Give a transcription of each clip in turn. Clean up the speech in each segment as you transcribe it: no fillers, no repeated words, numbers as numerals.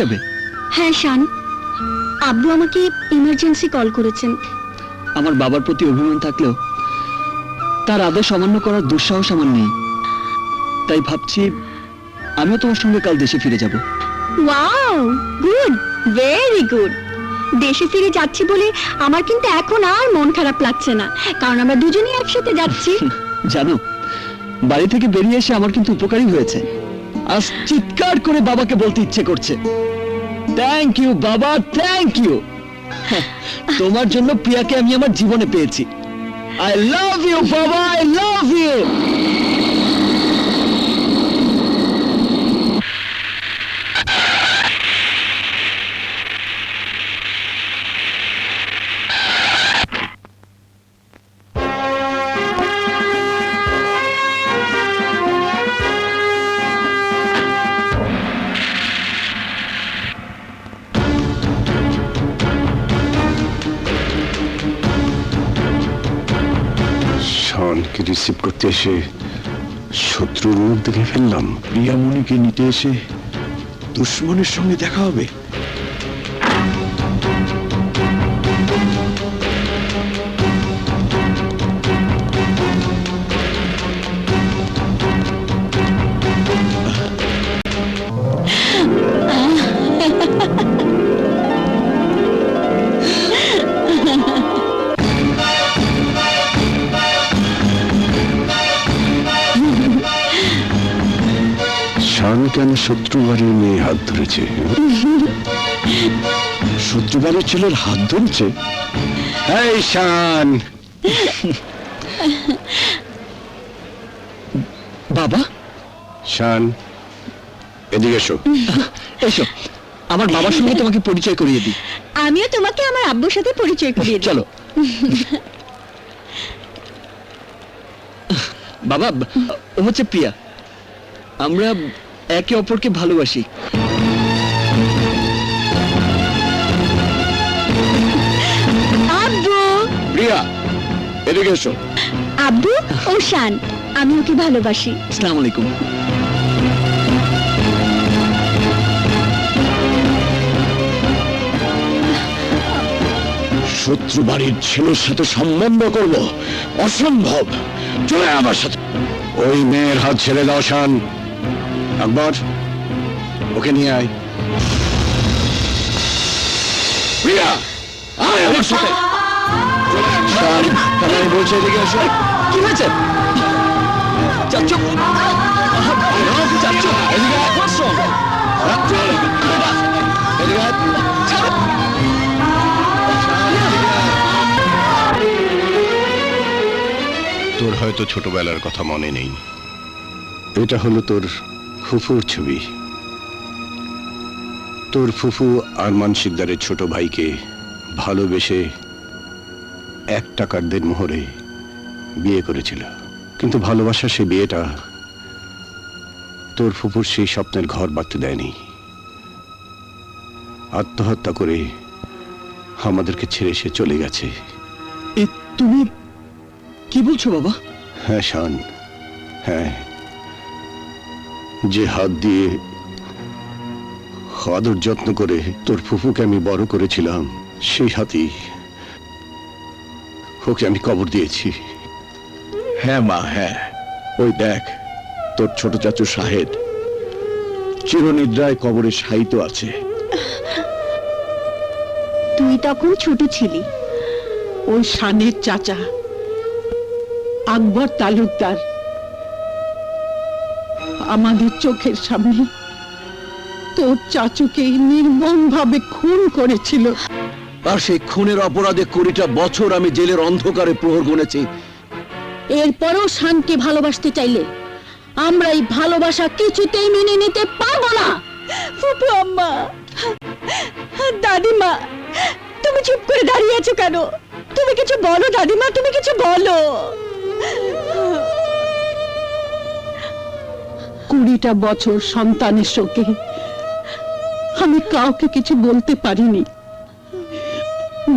যাবে? হ্যাঁ শান, আব্বু আমাকে ইমার্জেন্সি কল করেছেন। আমার বাবার প্রতি অভিমান থাকলেও তার আদেশ অমান্য করার দুঃসাহস আমার নেই। তাই ভাবছি আমিও তোমার সঙ্গে কাল দেশে ফিরে যাব। Wow, good, very good. দেশে ফিরে যাচ্ছি বলে আমার কিন্তু এখন আর মন খারাপ লাগছে না, কারণ আমরা দুজনেই একসাথে যাচ্ছি। জানো, বাড়ি থেকে বেরিয়ে এসে আমার কিন্তু উপকারই হয়েছে। আজ চিৎকার করে বাবাকে বলতে ইচ্ছে করছে, থ্যাংক ইউ বাবা, থ্যাংক ইউ। তোমার জন্য প্রিয়াকে আমি আমার জীবনে পেয়েছি। আই লাভ ইউ বাবা, আই লাভ ইউ। শানকে রিসিভ করতে এসে শত্রুর মুখ দেখে ফেললাম। প্রিয়ামণিকে নিতে এসে দুশ্মনের সঙ্গে দেখা হবে। শান কেন শত্রু বাড়ির মেয়ে হাত ধরেছে? শত্রু বাড়ির ছেলের হাত ধরেছে? এই শান! বাবা, শান, এদিকে এসো। এসো, আমার বাবার সঙ্গে তোমাকে পরিচয় করিয়ে দিই। আমিও তোমাকে আমার আব্বুর সাথে পরিচয় করিয়ে দিই। চলো। বাবা, ও হচ্ছে প্রিয়া। আমরা একে অপরকে ভালোবাসি। আব্বু, প্রিয়া, এদিকে এসো। আব্বু ও শান, আমি ওকে ভালোবাসি। আসসালামু আলাইকুম। শত্রু বাড়ির ছেলের সাথে সম্বন্ধ করব? অসম্ভব। চলে আমার সাথে। ওই মেয়ের হাত ছেড়ে দাও শান। আকবর, ওকে নিয়ে আয়। প্রিয়া, আয় আমার সাথে। শান, তাহলে আমি বলছি এদিকে এসো। কি হয়েছে? চাচ্চু, চাচ্চু, এদিকে আয়। what's wrong? এদিকে আয়। তোর হয়তো ছোটবেলার কথা মনে নেই। এটা হলো তোর ফুফুর ছবি। তোর ফুফু আরমান শিকদারের ছোট ভাইকে ভালোবেসে 1 টাকার দেনমোহরে বিয়ে করেছিল। কিন্তু ভালোবাসা সে বিয়েটা তোর ফুফুর সেই স্বপ্নের ঘর বাঁধতে দেয়নি। আত্মহত্যা করে আমাদেরকে ছেড়ে সে চলে গেছে। তুমি কি বলছো বাবা? হ্যাঁ শান, হ্যাঁ। যে হাত দিয়ে আদর যত্ন করে তোর ফুফুকে আমি বড় করেছিলাম, সেই হাতেই ওকে আমি কবর দিয়েছি। হ্যাঁ মা, হ্যাঁ। ওই দেখ, তোর ছোট চাচু শাহেদ চিরনিদ্রায় কবরে শায়িত আছে। তুই তখন ছোট ছিলি। ওই শানের চাচা আকবর তালুকদার আমাদের চোখের সামনে তোর চাচুকে নির্মমভাবে খুন করেছিল। আর সেই খুনের অপরাধে 20টা বছর আমি জেলের অন্ধকারে প্রহর গুনেছি। এরপরও শানকে ভালোবাসতে চাইলে আমরা এই ভালোবাসা কিছুতেই মেনে নিতে পারবো না। ফুপু আম্মা, দাদিমা, তুমি চুপ করে দাঁড়িয়ে আছো কেন? তুমি কিছু বলো দাদিমা, তুমি কিছু বলো। 20টা বছর সন্তানের শোকে আমি কাউকে কিছু বলতে পারিনি।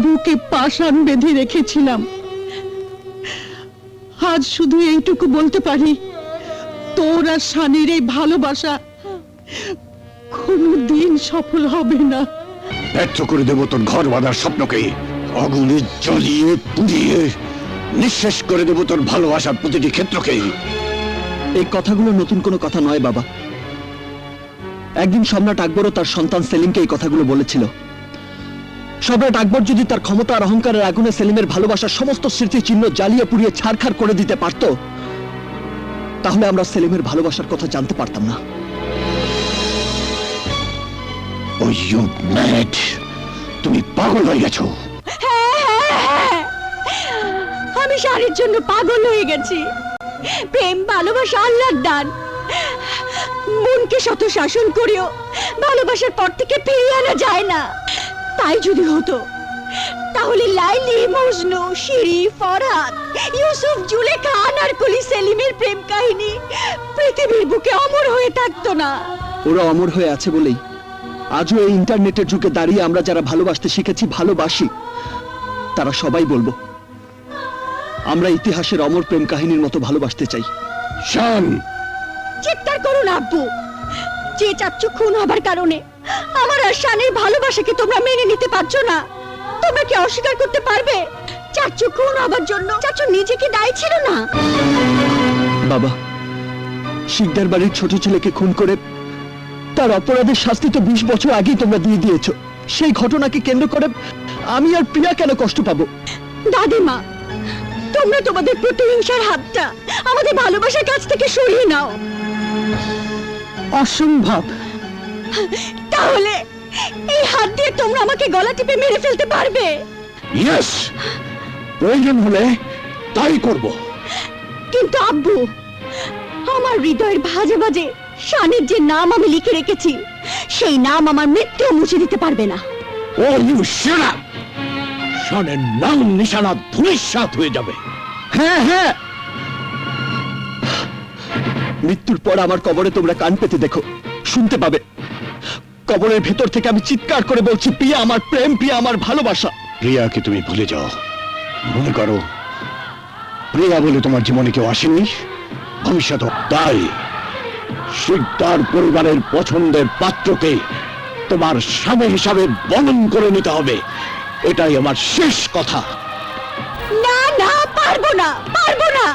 বুকে পাষাণ বেঁধে রেখেছিলাম। আজ শুধু এইটুকু বলতে পারি, তোর আর শানির এই ভালোবাসা কোনোদিন সফল হবে না। ব্যর্থ করে দেব তোর ঘর বাঁধার স্বপ্নকে। আগুনে জ্বলিয়ে পুড়িয়ে নিঃশেষ করে দেব তোর ভালোবাসার প্রতিটি ক্ষেত্রকে। এই কথাগুলো নতুন কোনো কথা নয় বাবা। একদিন সম্রাট আকবরও তার সন্তান সেলিমকে এই কথাগুলো বলেছিল। সম্রাট আকবর যদি তার ক্ষমতা আর অহংকারের আগুনে সেলিমের ভালোবাসার সমস্ত স্মৃতিচিহ্ন জ্বালিয়ে পুড়িয়ে ছারখার করে দিতে পারত, তাহলে আমরা সেলিমের ভালোবাসার কথা জানতে পারতাম না। Oh, you mad! তুমি পাগল হয়ে গেছো। আমি শানের জন্য পাগল হয়ে গেছি। প্রেম ভালোবাসা আল্লাহর দান। মনকে শত শাসন করেও ভালোবাসার পর থেকে ফিরিয়ে আনা যায় না। তাই যদি হতো, তাহলে লাইলি, মজনু, শিরি, ফরহাদ, ইউসুফ, জুলেখা, আনারকলি, সেলিমের প্রেম কাহিনী পৃথিবীর বুকে অমর হয়ে থাকতো না। ওরা অমর হয়ে আছে বলেই আজও এই ইন্টারনেটের যুগে দাঁড়িয়ে আমরা যারা ভালোবাসতে শিখেছি, ভালোবাসি, তারা সবাই বলবো আমরা ইতিহাসের অমর প্রেম কাহিনীর মতো ভালোবাসতে চাই। শান, চিৎকার করুন আব্বু। যে চাচ্চু খুন হবার কারণে আমার আর শানের ভালোবাসাকে তোমরা মেনে নিতে পারছো না। তোমরা কি অস্বীকার করতে পারবে চাচ্চু খুন হবার জন্য চাচ্চু নিজেকে দায়ী ছিল না? বাবা, শিকদার বাড়ির ছোট ছেলেকে খুন করে তার অপরাধের শাস্তি তো 20 বছর আগেই তোমরা দিয়ে দিয়েছো। সেই ঘটনাকে কেন্দ্র করে আমি আর প্রিয়া কেন কষ্ট পাবো? দাদিমা, তোমরা তোমাদের প্রতিহিংসার হাতটা আমাদের ভালোবাসার কাছ থেকে সরিয়ে নাও। অসম্ভব। তাহলে এই হাত দিয়ে তোমরা আমাকে গলা টিপে মেরে ফেলতে পারবে? ইয়েস, প্রয়োজন হলে তাই করব। কিন্তু আব্বু, আমার হৃদয়ের ভাজে ভাজে শানের যে নাম আমি লিখে রেখেছি, সেই নাম আমার মৃত্যু মুছে দিতে পারবে না। ও ইউ শাট আপ! শানের নাম নিশানা ধূলিসাৎ হয়ে যাবে। হ্যাঁ হ্যাঁ, মৃত্যুর পর আমার কবরে তোমরা কান পেতে দেখো, শুনতে পাবে। কবরের ভেতর থেকে আমি চিৎকার করে বলছি, প্রিয়া আমার প্রেম, প্রিয়া আমার ভালোবাসা। প্রিয়াকে তুমি ভুলে যাও। মনে করো প্রিয়া বলে তোমার জীবনে কেউ আসেনি, ভবিষ্যৎ তাই শিকদার পরিবারের পছন্দের পাত্রকে তোমার স্বামী হিসাবে বরণ করে নিতে হবে। এটাই আমার শেষ কথা। না না, পারবো না, পারবো না,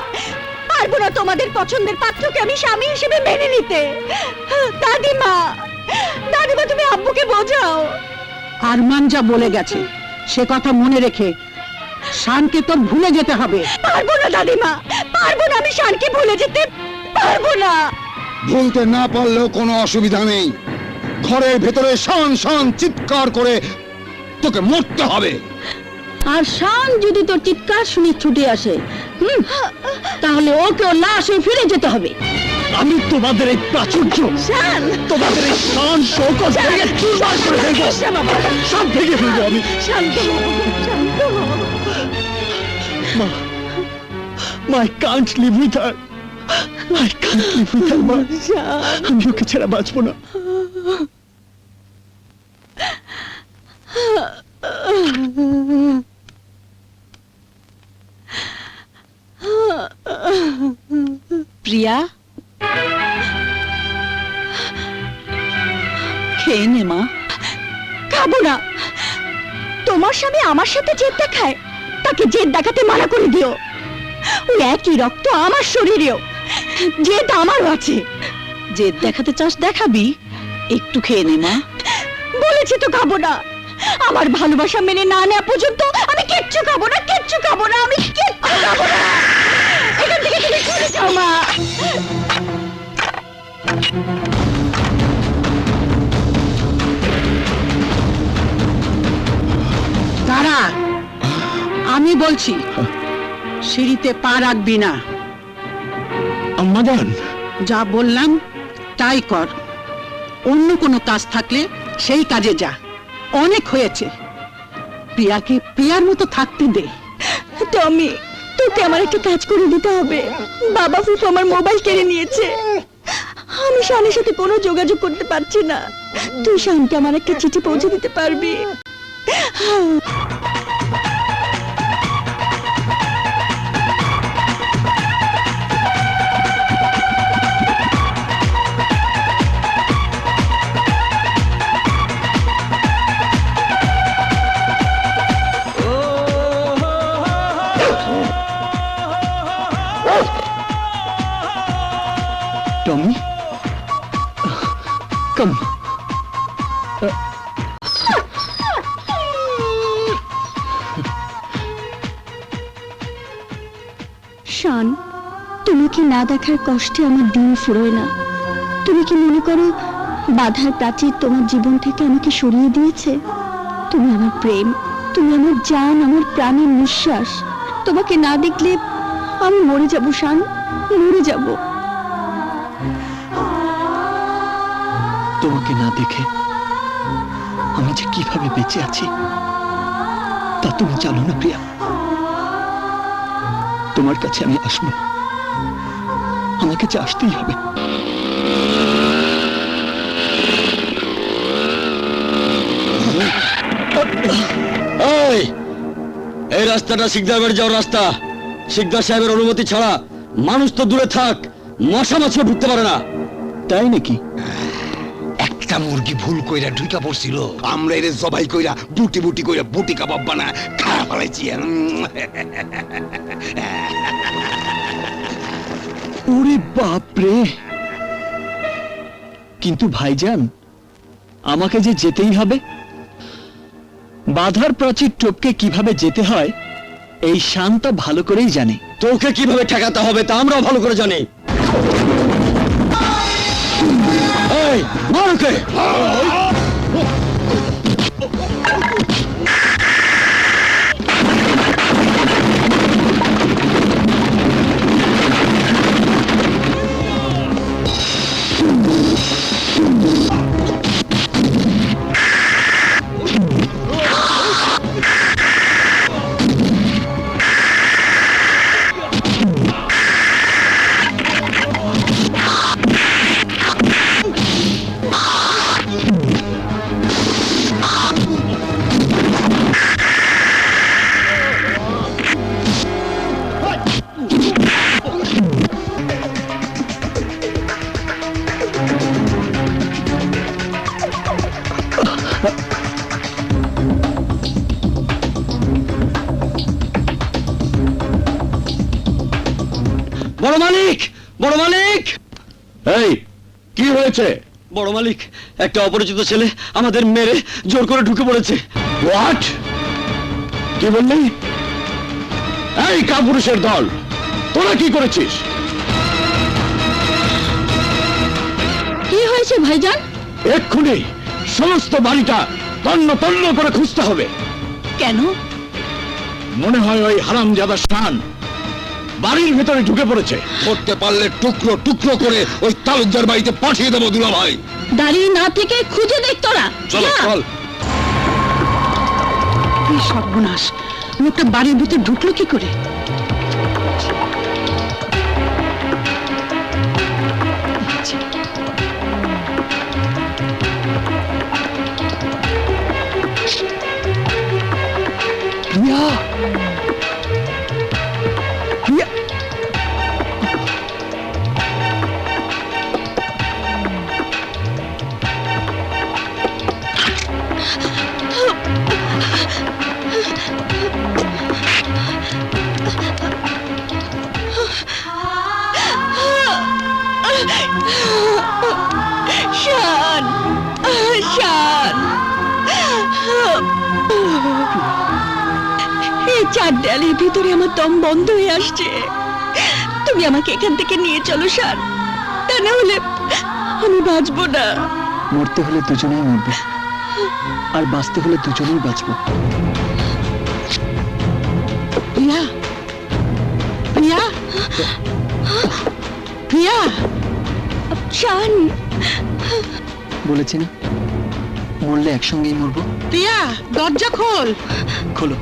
পারবো না তোমাদের পছন্দের পাত্রকে আমি স্বামী হিসেবে মেনে নিতে। দাদিমা, দাদিমা, তুমি আব্বুকে বোঝাও। আরমান যা বলে গেছে সে কথা মনে রেখে শানকে তোর ভুলে যেতে হবে। পারবো না দাদিমা, পারবো না, আমি শানকে ভুলে যেতে পারবো না। ভুলতে না পারলেও কোনো অসুবিধা নেই। ঘরের ভেতরে শান শান চিৎকার করে তোকে মরতে হবে। আর শান যদি তোর চিৎকার শুনে ছুটে আসে, তাহলে ওকে ওর লাশ হয়ে ফিরে যেতে হবে। আমি তোমাদের এই প্রাচুর্য, শান, তোমাদের এই শান শৌকত ভেঙে চুরমার করে ফেলবো। সব ভেঙে ফেলবো আমি। শান্ত হও, শান্ত হও। মা, I can't live with her. I can't live with her, মা। আমি ওকে ছাড়া বাঁচবো না। প্রিয়া, খেয়ে নে মা। খাবো না। তোমার স্বামী আমার সাথে জেদ দেখায়, তাকে জেদ দেখাতে মানা করে দিও। ওই একই রক্ত আমার শরীরেও, জেদ আমারও আছে। জেদ দেখাতে চাস দেখাবি, একটু খেয়ে নে মা। বলেছি তো খাবো না। আমার ভালোবাসা মেনে না নেওয়া পর্যন্ত আমি কিচ্ছু খাবো না, কিচ্ছু খাবো না, আমি কিচ্ছু খাবো না। এখান থেকে তুমি চলে যাও মা। দাঁড়া, আমি বলছি সিঁড়িতে পা রাখবি না। আম্মাজান, যা বললাম তাই কর। অন্য কোনো কাজ থাকলে সেই কাজে যা। অনেক হয়েছে, প্রিয়াকে প্রিয়ার মতো থাকতে দে। টমি, তোকে আমার একটা কাজ করে দিতে হবে। বাবা ফুফু আমার মোবাইল কেড়ে নিয়েছে। আমি শানের সাথে কোনো যোগাযোগ করতে পারছি না। তুই শানকে আমার একটা চিঠি পৌঁছে দিতে পারবি? টমি কাম শান, তোমাকে না দেখার কষ্টে আমার দিন ফুরোয় না। তুমি কি মনে করো বাধার প্রাচীর তোমার জীবন থেকে আমাকে সরিয়ে দিয়েছে? তুমি আমার প্রেম, তুমি আমার জান, আমার প্রাণের নিঃশ্বাস। তোমাকে না দেখলে আমি মরে যাব শান, মরে যাব। তোমাকে না দেখে আমি যে কিভাবে বেঁচে আছি তা তুমি জানো না প্রিয়া। তোমার কাছে আমি আসবো, আমাকে যে আসতেই হবে। এই রাস্তাটা শিকদার বাড়ি যাওয়ার রাস্তা। শিকদার সাহেবের অনুমতি ছাড়া মানুষ তো দূরে থাক, মশা মাছিও ঢুকতে পারে না। তাই নাকি? একটা মুরগি ভুল কইরা ঢুকা পড়ছিল, আমরা এর জবাই কইরা বুটি বুটি কইরা বুটি কাবাব বানা খাওয়া ফেলাইছি। ওরে বাপরে! কিন্তু ভাইজান, আমাকে যে যেতেই হবে। বাধার প্রাচীর টপকে কিভাবে যেতে হয় এই শান্ত ভালো করেই জানে। তোকে কিভাবে ঠেকাতে হবে তা আমরাও ভালো করে জানি। এই, মার ওকে! বড় মালিক, বড় মালিক! এই কি হয়েছে? বড় মালিক, একটা অপরিচিত ছেলে আমাদের মেরে জোর করে ঢুকে পড়েছে। হোয়াট? কি বললি? এই কাপুরুষের দল, তোরা কি করেছিস? কি হয়েছে ভাইজান? এক্ষুনি সমস্ত বাড়িটা তন্ন তন্ন করে খুঁজতে হবে। কেন? মনে হয় ওই হারামজাদা শান বাড়ির ভেতরে ঢুকে পড়েছে। করতে পারলে টুকরো টুকরো করে ওই তালুকদার বাড়িতে পাঠিয়ে দেবো দুলা ভাই। দাঁড়িয়ে না থেকে খুঁজে দেখ তোরা। চলো যা। চল। কি সর্বনাশ! লোকটা বাড়ির ভিতরে ঢুকলো কি করে? প্রিয়া! প্রিয়া! শান, শান! এই চার দেয়ালের ভিতরে আমার দম বন্ধ হয়ে আসছে। তুমি আমাকে এখান থেকে নিয়ে চলো শান, তা না হলে আমি বাঁচবো না। মরতে হলে দুজনেই মরবে, আর বাঁচতে হলে দুজনেই বাঁচবো। প্রিয়া, প্রিয়া, প্রিয়া! শান, বলেছি না, মরলে একসঙ্গেই মরবো। প্রিয়া, দরজা খোল। খোলো।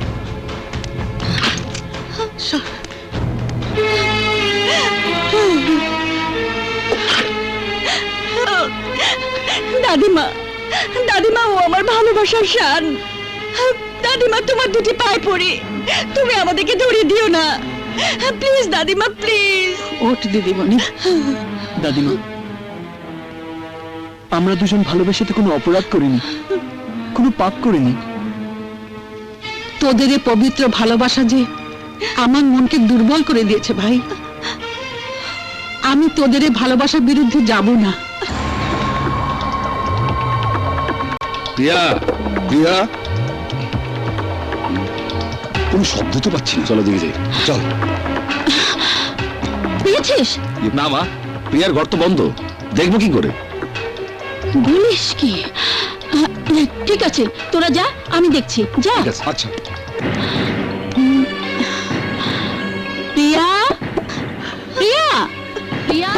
দাদিমা, দাদিমা, ও আমার ভালোবাসার শান। দাদিমা, তোমার দুটি পায়ে পড়ি, তুমি আমাদেরকে ধরে দিও না প্লিজ। দাদিমা প্লিজ। ওঠ দিদিমণি। দাদিমা, আমরা দুজন ভালোবেসে তো কোনো অপরাধ করিনি, কোনো পাপ করিনি। তোদের এই পবিত্র ভালোবাসা যে আমার মনকে দুর্বল করে দিয়েছে ভাই। আমি তোদের এই ভালোবাসার বিরুদ্ধে যাব না। প্রিয়া, প্রিয়া, কোনো শব্দ তো পাচ্ছি না। চলো দিকে যাই, চল। পেয়েছিস? না মা, প্রিয়ার ঘর তো বন্ধ, দেখবো কি করে? বলিস কি? ঠিক আছে, তোরা যা, আমি দেখছি, যা। ঠিক আছে, আচ্ছা। প্রিয়া, প্রিয়া, প্রিয়া,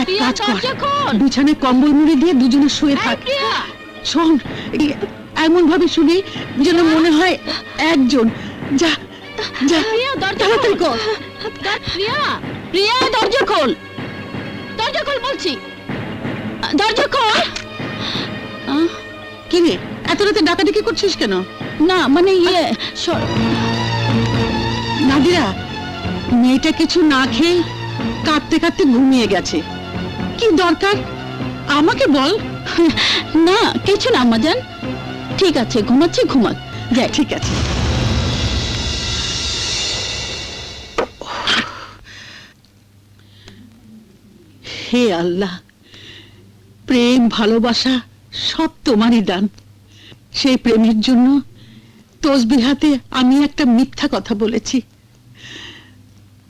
এক প্রিয়া, কাজ কর, দরজা খোল। বিছানায় কম্বল মুড়ি দিয়ে দুজনে শুয়ে এই থাক। প্রিয়া, শোন, এমন ভাবে শুনি যেন মনে হয় একজন। যা যা, প্রিয়া, দরজা তাড়াতাড়ি খোল। কর। প্রিয়া, প্রিয়া, দরজা খোল, দরজা খোল বলছি, দরজা খোল। কি রে, এত রাতে ডাকাডাকি করছিস কেন? না মানে নাদিরা, মেয়েটা কিছু না খেয়ে কাঁদতে কাঁদতে ঘুমিয়ে গেছে। কি দরকার আমাকে বল। না কিছু না আম্মাজান, ঠিক আছে, ঘুমাচ্ছে, ঘুমাক। যাই। ঠিক আছে। হে আল্লাহ, প্রেম ভালোবাসা সব তোমারই দান। সেই প্রেমের জন্য তসবিহাতে আমি একটা মিথ্যা কথা বলেছি।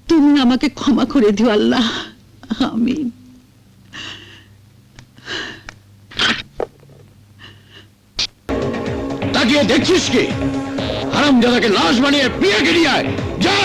তুমি আমাকে ক্ষমা করে দিও আল্লাহ, আমিন। তাকিয়ে দেখছিস কি? হারামজাদাকে লাশ বানিয়ে প্রিয়াকে নিয়ে আয়, যা।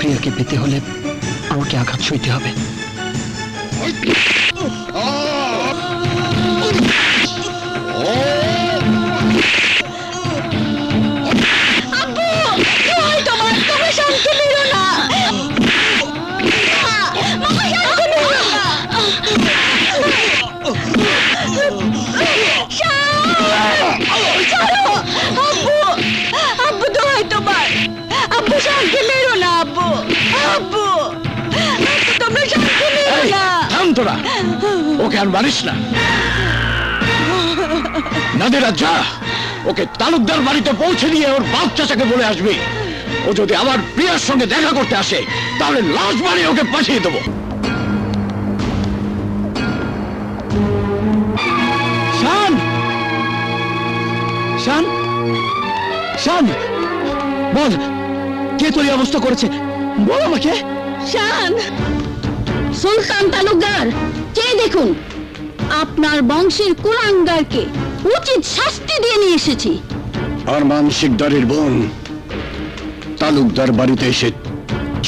প্রিয়াকে পেতে হলে আমাকে আঘাত সইতে হবে। আব্বু দোহাই তোমার, আব্বু শান্তি মেরো না, আব্বু, আব্বু, আব্বু তোমরা শান্তি মেরো না। থাম তোরা, ওকে আর মারিস না। নাদিরা, যা, ওকে তালুকদার বাড়িতে পৌঁছে দিয়ে ওর বাপ চাচাকে বলে আসবি, ও যদি আমার প্রিয়ার সঙ্গে দেখা করতে আসে তাহলে লাশ বানিয়ে ওকে পাঠিয়ে দেবো। শান, শান, শান, বল, কে তোর এই অবস্থা করেছে? বল আমাকে। শান, সুলতান তালুকদার, চেয়ে দেখুন, আপনার বংশের কুলাঙ্গারকে উচিত শাস্তি দিয়ে নিয়ে এসেছি। আর মানসিকদারের বোন তালুকদার বাড়িতে এসে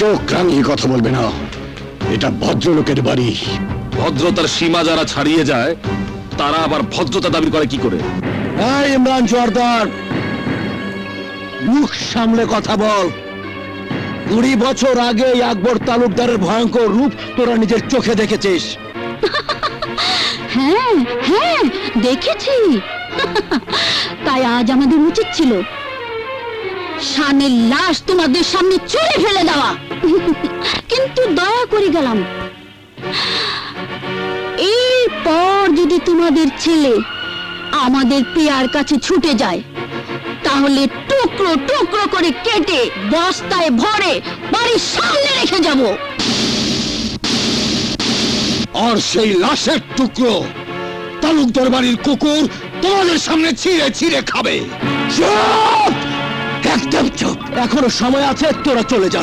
চোখ রাঙিয়ে কথা বলবে না। এটা ভদ্রলোকের বাড়ি। ভদ্রতার সীমা যারা ছাড়িয়ে যায় তারা আবার ভদ্রতা দাবি করে কি করে? এই ইমরান জোয়ারদার, মুখ সামলে কথা বল। 20 বছর আগে আকবর তালুকদারের ভয়ঙ্কর রূপ তোরা নিজের চোখে দেখেছিস। হ্যাঁ হ্যাঁ দেখেছি, তাই আজ আমাদের উচিত ছিল শানের লাশ তোমাদের সামনে চুরে ফেলে দেওয়া, কিন্তু দয়া করে গেলাম। এরপর যদি তোমাদের ছেলে আমাদের প্রিয়ার কাছে ছুটে যায়, তাহলে টুকরো টুকরো করে কেটে বস্তায় ভরে বাড়ির সামনে রেখে যাব। আর সেই লাশের টুকরো তালুকদার বাড়ির কুকুর তোমাদের সামনে ছিঁড়ে ছিঁড়ে খাবে। চুপ! একদম চুপ! এখনো সময় আছে, তোরা চলে যা,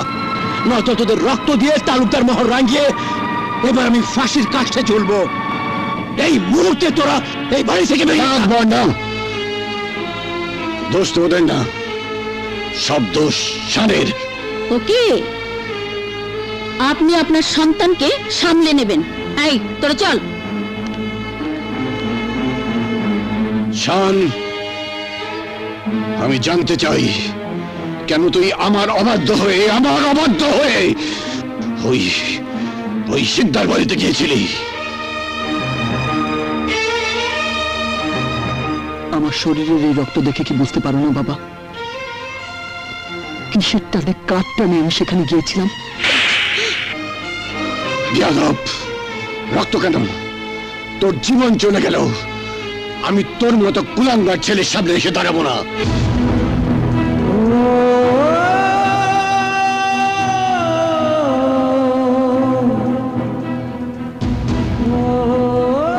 নয়তো তোদের রক্ত দিয়ে তালুকদার মোহর রাঙিয়ে এবার আমি ফাঁসির কাষ্ঠে ঝুলবো। এই মুহূর্তে তোরা এই বাড়ি থেকে বেরিয়ে যা। না, দোষ তো ওদের না, সব দোষ শানের। ওকে, আপনি আপনার সন্তানকে সামলে নেবেন। এই তোরা চল। শান, আমি জানতে চাই কেন তুই আমার অবাধ্য হয়ে ওই সিদ্ধার বাড়িতে গিয়েছিলি? আমার শরীরের এই রক্ত দেখে কি বুঝতে পারো না বাবা? কিসের টানে কাঠ টানে আমি সেখানে গিয়েছিলাম। যাদব, রক্ত কেন? তোর জীবন চলে গেল, আমি তোর মতো কুলাঙ্গার ছেলের সামনে এসে দাঁড়াবো না।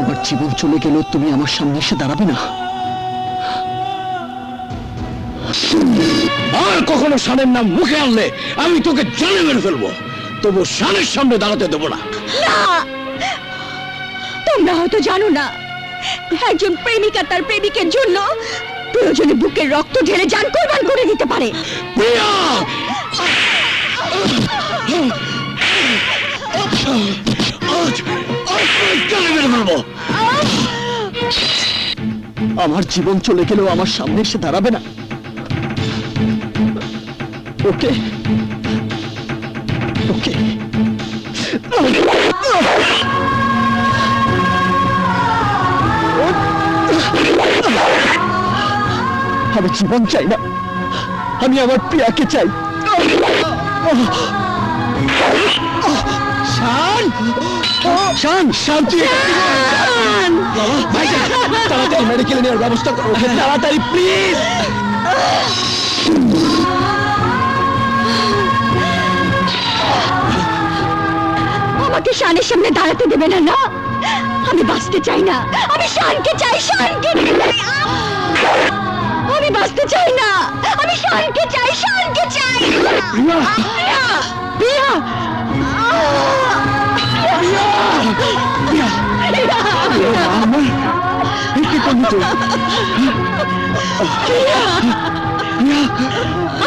আমার জীবন চলে গেল, তুমি আমার সামনে এসে দাঁড়াবে না? আর কখনো শানের নাম মুখে আনলে আমি তোকে জানে মেরে ফেলবো, তবু শানের সামনে দাঁড়াতে দেবো না। না, তোমরা হয়তো জানো না, একজন প্রেমিকা তার প্রেমিকের জন্য প্রয়োজনে বুকের রক্ত ঢেলে জান কোরবান করে দিতে পারে। প্রিয়া! আজ তোকে জানে মেরে ফেলবো। আমার জীবন চলে গেলেও আমার সামনে এসে দাঁড়াবে না? ওকে ওকে, আমি জীবন চাই না, আমি আমার প্রিয়াকে চাই। শান! শান! শান, তুই এখান থেকে বাবা, ভাইজান, তাড়াতাড়ি মেডিকেলে নেওয়ার ব্যবস্থা করো, ওকে তাড়াতাড়ি প্লিজ। আমাকে শানের সামনে দাঁড়াতে দেবে না? না, আমি বাঁচতে চাই না, আমি শানকে চাই, শানকে চাই। আমি বাঁচতে চাই না, আমি শানকে চাই, শানকে চাই। প্রিয়া! প্রিয়া! আমার কি করবি তুই?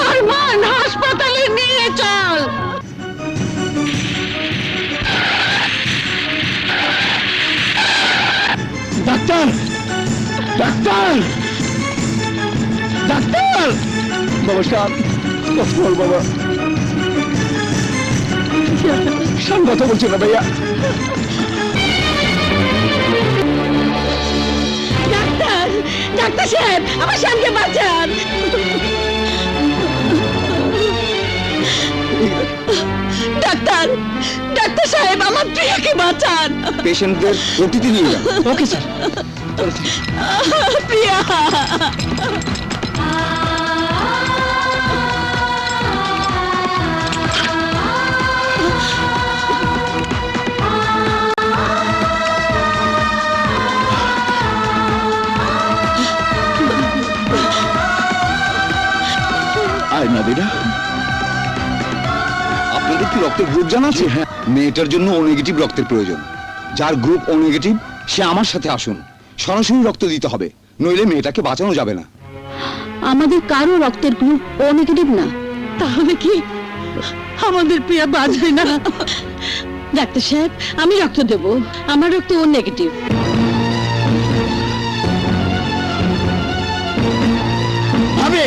আরমান, হাসপাতালে নিয়ে চল। ডাক্তার! ডাক্তার! ডাক্তার! বাবা শান, বল বাবা। শান কথা বলছে না ভাইয়া। ডাক্তার, ডাক্তার সাহেব, আমার শানকে বাঁচান। ডাক্তার, ডাক্তার সাহেব, আমার প্রিয়াকে বাঁচান। পেশেন্টদের ওটিতে নিয়ে যান। Okay sir. প্রিয়া! আয় নাদিরা। আপনাদের কি রক্তের গ্রুপ জানা আছে? হ্যাঁ। মেয়েটার জন্য ও নেগেটিভ রক্তের প্রয়োজন। যার গ্রুপ ও নেগেটিভ সে আমার সাথে আসুন, সরাসরি রক্ত দিতে হবে, নইলে মেয়েটাকে বাঁচানো যাবে না। আমাদের কারো রক্তের গ্রুপ ও নেগেটিভ না। তাহলে কি আমাদের প্রিয়া বাঁচবে না? ডাক্তার সাহেব, আমি রক্ত দেব, আমার রক্ত ও নেগেটিভ। ভাবে,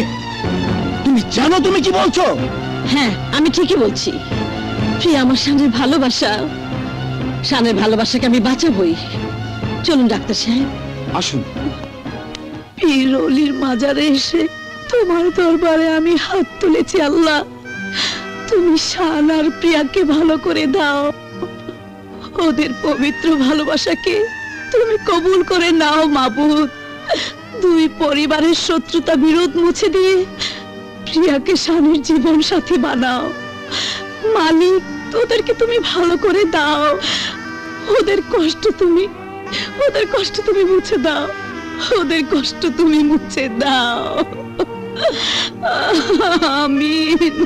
তুমি জানো তুমি কি বলছো? হ্যাঁ, আমি ঠিকই বলছি। প্রিয়া আমার শানের ভালোবাসা, শানের ভালোবাসাকে আমি বাঁচাবই। চলুন ডাক্তার সাহেব। আসুন। পীর অলির মাজারে এসে তোমার দরবারে আমি হাত তুলেছি আল্লাহ, তুমি শান আর প্রিয়াকে ভালো করে দাও। ওদের পবিত্র ভালোবাসাকে তুমি কবুল করে নাও মাবুদ। দুই পরিবারের শত্রুতা বিরোধ মুছে দিয়ে প্রিয়াকে শানের জীবন সাথী বানাও। মালিক, ওদেরকে তুমি ভালো করে দাও। ওদের কষ্ট তুমি মুছে দাও। ওদের কষ্ট তুমি মুছে দাও। আমিন।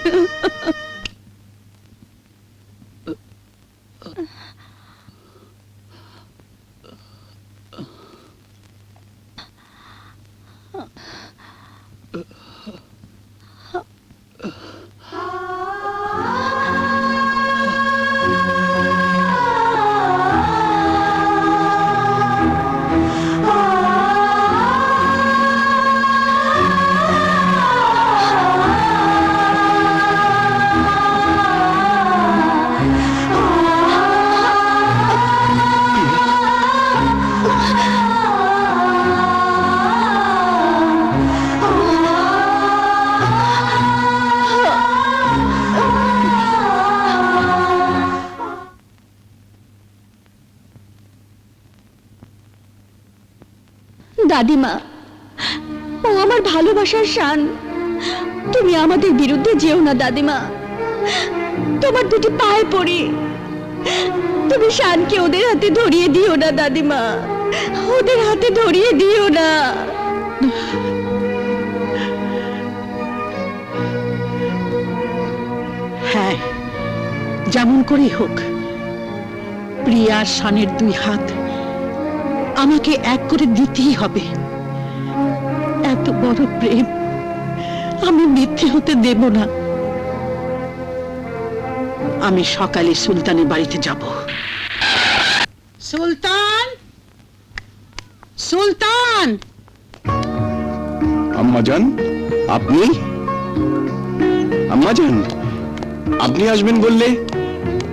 দাদিমা, ও আমার ভালোবাসার শান। তুমি আমাদের বিরুদ্ধে যেও না দাদিমা, তোমার দুটি পায়ে পড়ি। তুমি শানকে ওদের হাতে ধরিয়ে দিও না দাদিমা, ওদের হাতে ধরিয়ে দিও না। হ্যাঁ, যেমন করেই হোক প্রিয়া শানের দুই হাত আমাকে এক করে দিতেই হবে। এত বড় প্রেম আমি মিথ্যে হতে দেব না। আমি সকালে সুলতানের বাড়িতে যাব। সুলতান, সুলতান! আম্মাজান, আপনি? আম্মাজান, আপনি আসবেন বললে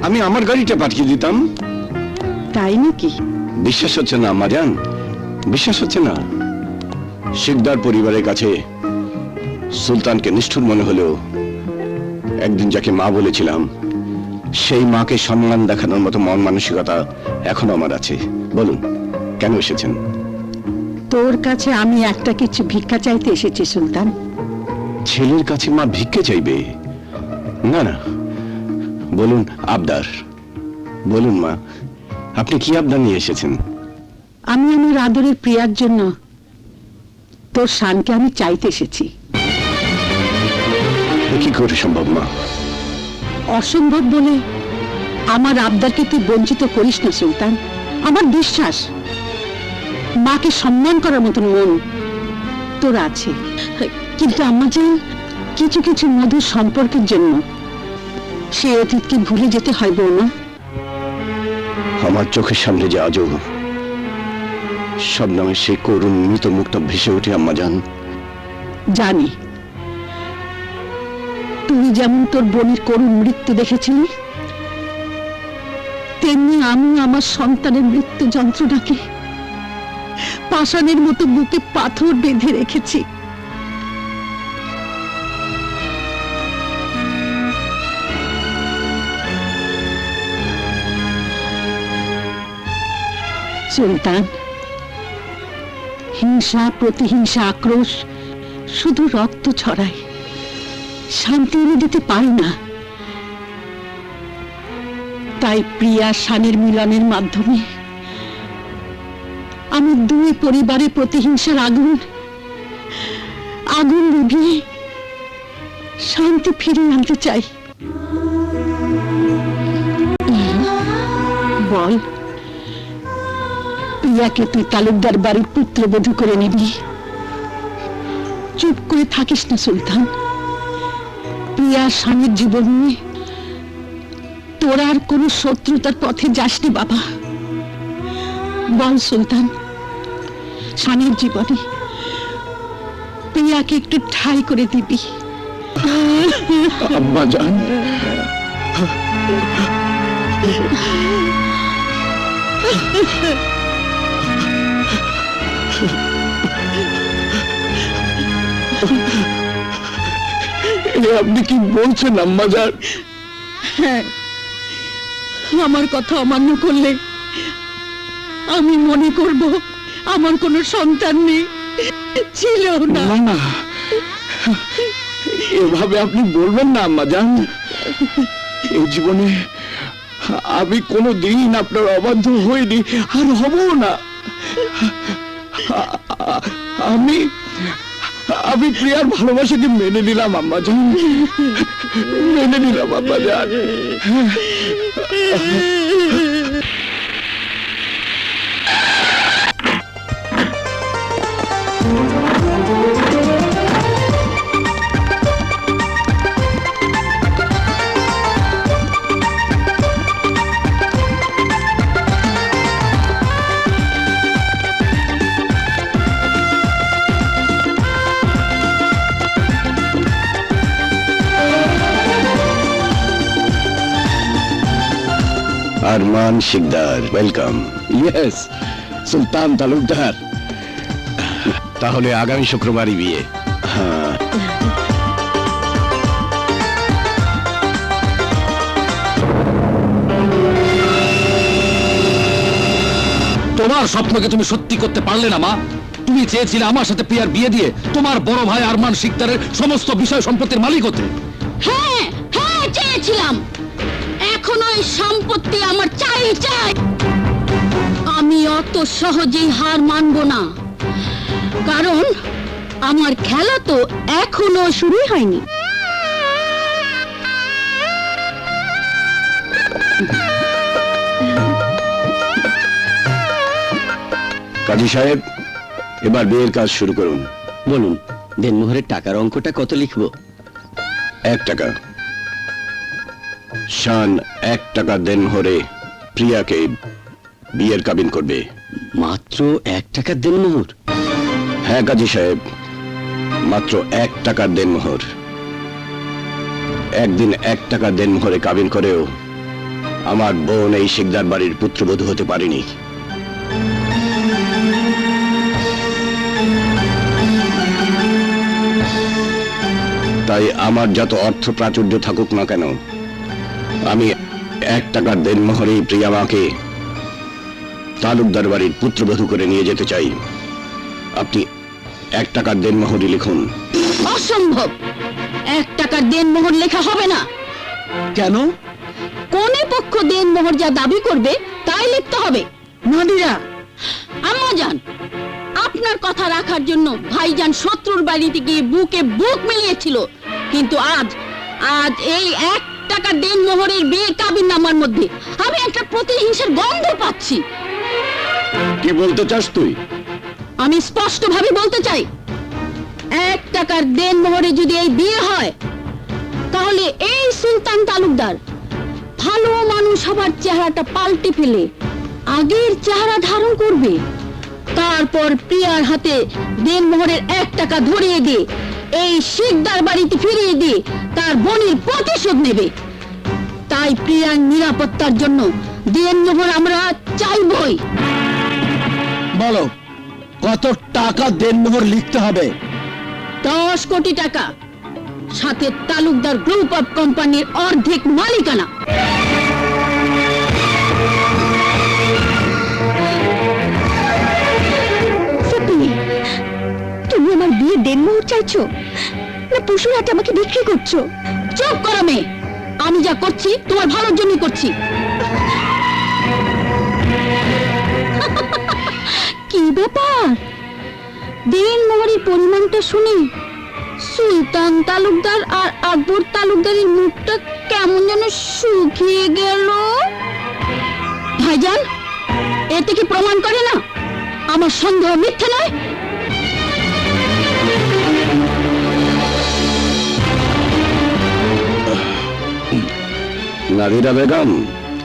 আমি আমার গাড়িটা পাঠিয়ে দিতাম। তাই নাকি? বিশ্বাস হচ্ছে না আম্মাজান, বিশ্বাস হচ্ছে না। শিকদার পরিবারের কাছে সুলতানকে নিষ্ঠুর মনে হলেও একদিন যাকে মা বলেছিলাম সেই মাকে সম্মান দেখানোর মতো মন মানসিকতা এখন আমার আছে। বলুন, কেন এসেছেন? তোর কাছে আমি একটা কিছু ভিক্ষা চাইতে এসেছি সুলতান। ছেলের কাছে মা ভিক্ষে চাইবে? না না, বলুন আবদার। বলুন মা, আপনি কি আবদার নিয়ে এসেছেন? আমি আমার আদরের প্রিয়ার জন্য তোর শানকে আমি চাইতে এসেছি। এ কি করে সম্ভব মা? অসম্ভব বলে আমার আবদারকে তুই বঞ্চিত করিস না সুলতান। আমার বিশ্বাস মাকে সম্মান করার মতন মন তোর আছে, কিন্তু আমার যে কিছু কিছু মধুর সম্পর্কের জন্য সে অতীতকে ভুলে যেতে হয় বৌমা। আমার চোখের সামনে যে আজও সব নামে সেই করুণ মৃত মুখটা ভেসে ওঠে আম্মাজান। জানি তুই যেমন তোর বোনের করুণ মৃত্যু দেখেছিলি, তেমনি আমি আমার সন্তানের মৃত্যু যন্ত্রণাকে পাষাণের মতো বুকে পাথর বেঁধে রেখেছি। সুলতান, হিংসা, প্রতিহিংসা, আক্রোশ শুধু রক্ত ছড়ায়, শান্তি এনে দিতে পারে না। তাই প্রিয়া শানের মিলনের মাধ্যমে আমি দুই পরিবারের প্রতিহিংসার আগুন নিভিয়ে শান্তি ফিরিয়ে আনতে চাই। বল, প্রিয়াকে তুই তালুকদার বাড়ির পুত্রবধূ করে নিবি? চুপ করে থাকিস না সুলতান। প্রিয়া স্বামীর জীবন নিয়ে তোর আর কোন শত্রুতার পথে যাসনি বাবা। বল সুলতান, স্বামীর জীবনে প্রিয়াকে একটু ঠাঁই করে দিবি? আম্মাজান, এ আপনি কি বলছেন আম্মাজান? হ্যাঁ, আমার কথা অমান্য করলে আমি মনে করব আমার কোনো সন্তান নেই, ছিল না। না না, এভাবে আপনি বলবেন না আম্মাজান। এই জীবনে আমি কোনোদিন আপনার অবাধ্য হইনি, আর হবো না। আমি আমি প্রিয়ার ভালোবাসাকে মেনে নিলাম আম্মাজান, মেনে নিলাম আম্মাজান। আরমান শিকদার, ওয়েলকাম। ইয়েস, সুলতান তালুকদার। তাহলে আগামী শুক্রবারই বিয়ে। হ্যাঁ, তোমার স্বপ্নকে তুমি সত্যি করতে পারলে না মা। তুমি চেয়েছিলে আমার সাথে প্রিয়ার বিয়ে দিয়ে তোমার বড় ভাই আরমান শিকদারের সমস্ত বিষয় সম্পত্তির মালিক হতে। হ্যাঁ হ্যাঁ চেয়েছিলাম, এখন ওই সম্পত্তি আমার চাই চাই। আমি অত সহজেই হার মানবো না, কারণ আমার খেলা তো এখনো শুরুই হয়নি। কাজী সাহেব, এবার বিয়ের কাজ শুরু করুন। বলুন, দেনমোহরের টাকার অঙ্কটা কত লিখবো? 1 টাকা। শান 1 টাকা দেনমোহরে প্রিয়াকে বিয়ের কাবিন করবে। মাত্র 1 টাকার দেনমোহর? হ্যাঁ কাজী সাহেব, মাত্র 1 টাকার দেনমোহর। একদিন 1 টাকা দেনমোহরে কাবিন করেও আমার বোন এই শিকদার বাড়ির পুত্রবধূ হতে পারেনি। তাই আমার যত অর্থ প্রাচুর্য থাকুক না কেন, আমি 1 টাকার দেনমোহরেই প্রিয়া মাকে তালুকদার বাড়ির পুত্রবধূ করে নিয়ে যেতে চাই। আপনি 1 টাকার দেনমোহরই লিখুন। অসম্ভব, 1 টাকার দেনমোহর লেখা হবে না। কেন? কোনে পক্ষ দেনমোহর যা দাবি করবে তাই লিখতে হবে। নাদিরা, আম্মাজান, আপনার কথা রাখার জন্য ভাইজান শত্রুর বাড়িতে গিয়ে বুকে বুক মিলিয়েছিল, কিন্তু আজ এই 1 টাকা দেনমোহরের বিয়ে কাবিননামার মধ্যে আমি একটা প্রতিহিংসার গন্ধ পাচ্ছি। কি বলতে চাস তুই? আমি স্পষ্ট ভাবে বলতে চাই, 1 টাকার দেনমোহরে যদি এই বিয়ে হয়, তাহলে এই সুলতান তালুকদার ভালো মানুষ হবার চেহারাটা পাল্টে ফেলে আগের চেহারা ধারণ করবে। তারপর প্রিয়ার হাতে দেনমোহরের 1 টাকা ধরিয়ে দিয়ে এই শিকদার বাড়িতে ফিরিয়ে দিয়ে তার বোনের প্রতিশোধ নেবে। তাই প্রিয়ার নিরাপত্তার জন্য দেনমোহর আমরা চাইবই। বলো, কত টাকা দেনমোহর লিখতে হবে? 10 কোটি টাকা, সাথে তালুকদার গ্রুপ অফ কোম্পানির অর্ধেক মালিকানা। তুমি আমার বিয়ে দেনমোহর চাইছো না পশুর হাটে আমাকে বিক্রি করছো? চুপ করো মেয়ে, আমি যা করছি তোমার ভালোর জন্য করছি। কি ব্যাপার, দেনমোহরের পরিমাণটা শুনে সুলতান তালুকদার আর আকবর তালুকদারের মুখটা কেমন যেন শুকিয়ে গেল। ভাইজান, এতে কি প্রমাণ করে না আমার সন্দেহ মিথ্যে নয়? নাদিরা বেগম,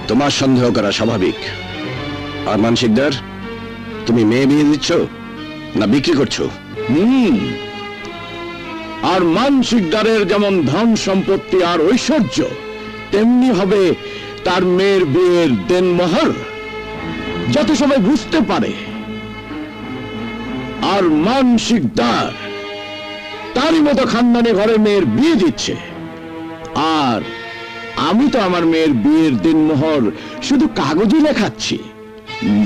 তোমার সন্দেহ করা স্বাভাবিক। আরমান শিকদার, তুমি মেয়ে বিয়ে দিচ্ছ না বিক্রি করছো? আরমান শিকদারের যেমন ধন সম্পত্তি আর ঐশ্বর্য, তেমনি হবে তার মেয়ের বিয়ের দেনমোহর, যাতে সবাই বুঝতে পারে আরমান শিকদার তারই মতো খানদানি ঘরের মেয়ের বিয়ে দিচ্ছে। আর আমি তো আমার মেয়ের বিয়ের দিনমোহর শুধু কাগজে লেখাচ্ছি,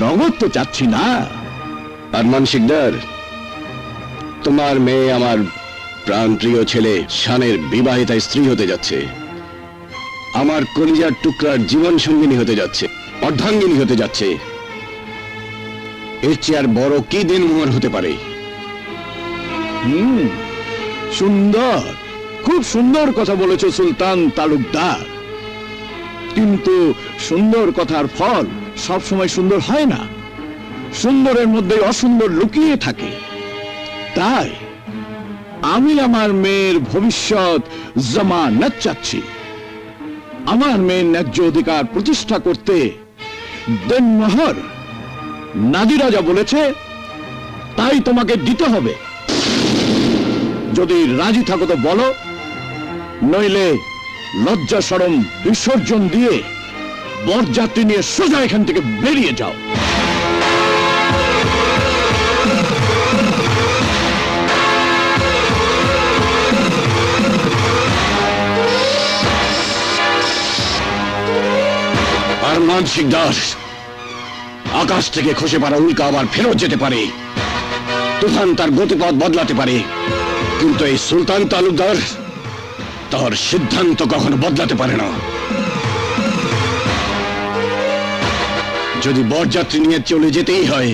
নগদ তো চাচ্ছি না। আরমান শিকদার, তোমার মেয়ে আমার প্রাণপ্রিয় ছেলে শানের বিবাহিতা স্ত্রী হতে যাচ্ছে, আমার কলিজার টুকরার জীবন সঙ্গিনী হতে যাচ্ছে, অর্ধাঙ্গিনী হতে যাচ্ছে। এর চেয়ে আর বড় কি দিনমোহর হতে পারে? সুন্দর, খুব সুন্দর কথা বলেছ সুলতান তালুকদার, কিন্তু সুন্দর কথার ফল সব সময় সুন্দর হয় না, সুন্দরের মধ্যে অসুন্দর লুকিয়ে থাকে। তাই আমি আমার মেয়ের ভবিষ্যৎ জামানত চাচ্ছি। আমার মেয়ের ন্যায্য অধিকার প্রতিষ্ঠা করতে দেনমোহর নাদিরা যা বলেছে তাই তোমাকে দিতে হবে। যদি রাজি থাকো তো বলো, নইলে লজ্জা শরম বিসর্জন দিয়ে বরযাত্রী নিয়ে সোজা এখান থেকে বেরিয়ে যাও। আরমান শিকদার, আকাশ থেকে খসে পড়া উল্কা আবার ফেরত যেতে পারে, তুফান তার গতিপথ বদলাতে পারে, কিন্তু এই সুলতান তালুকদার তার সিদ্ধান্ত কখনো বদলাতে পারে না। যদি বরযাত্রী নিয়ে চলে যেতেই হয়,